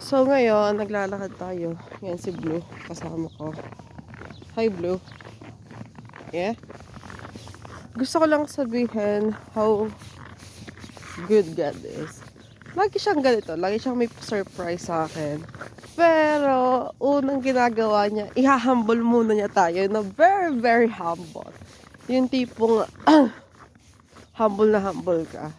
So ngayon, naglalakad tayo. Yan si Blue, kasama ko. Hi Blue. Yeah? Gusto ko lang sabihin how good God is. Lagi siyang ganito, lagi siyang may surprise sa akin. Pero, unang ginagawa niya, ihahumble muna niya tayo na very, very humble. Yung tipong, humble na humble ka.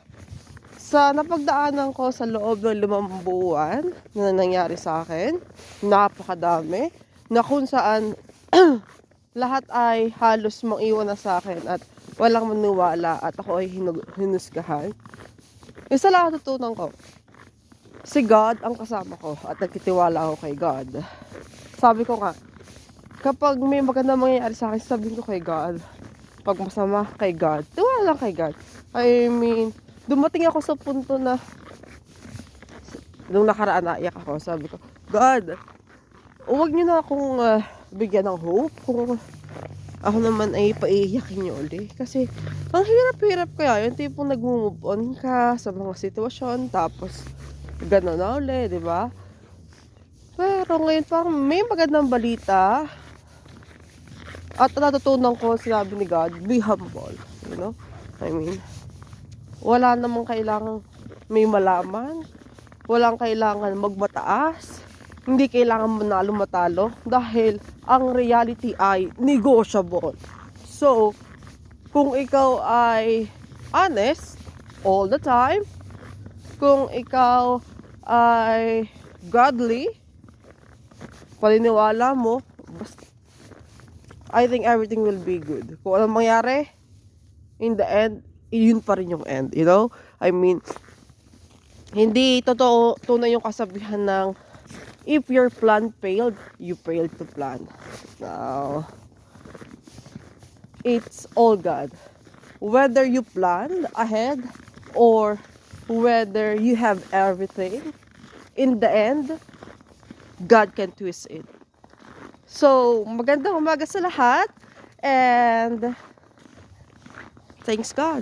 Sa napagdaanan ko sa loob ng 5 buwan na nangyari sa akin, napakadami, na kung saan lahat ay halos mang-iwan na sa akin at walang maniwala at ako ay hinusgahan. Isa lang ang natutunan ko, si God ang kasama ko at nagtitiwala ako kay God. Sabi ko nga, kapag may magandang mangyayari sa akin, sabihin ko kay God. Pag masama, kay God. Tiwala lang kay God. I mean, dumating ako sa punto na nung nakaraan naiyak ako, sabi ko, God, huwag niyo na akong bigyan ng hope kung ako naman ay paiiyakin niyo uli. Kasi ang hirap-hirap kaya yung tipong nag-move on ka sa mga sitwasyon tapos gano'n na uli, di ba? Pero ngayon parang may magandang balita at natutunan ko, sinabi ni God, be humble, you know? I mean, wala namang kailangan may malaman, walang kailangan magmataas, hindi kailangan manalo matalo dahil ang reality ay negotiable. So, kung ikaw ay honest all the time, kung ikaw ay godly, paniniwala mo, I think everything will be good. Kung anong mangyari, in the end, yun pa rin yung end, you know? I mean, hindi totoo, tunay yung kasabihan ng if your plan failed, you failed to plan. Now, it's all God. Whether you plan ahead or whether you have everything, in the end, God can twist it. So, magandang umaga sa lahat and thanks God.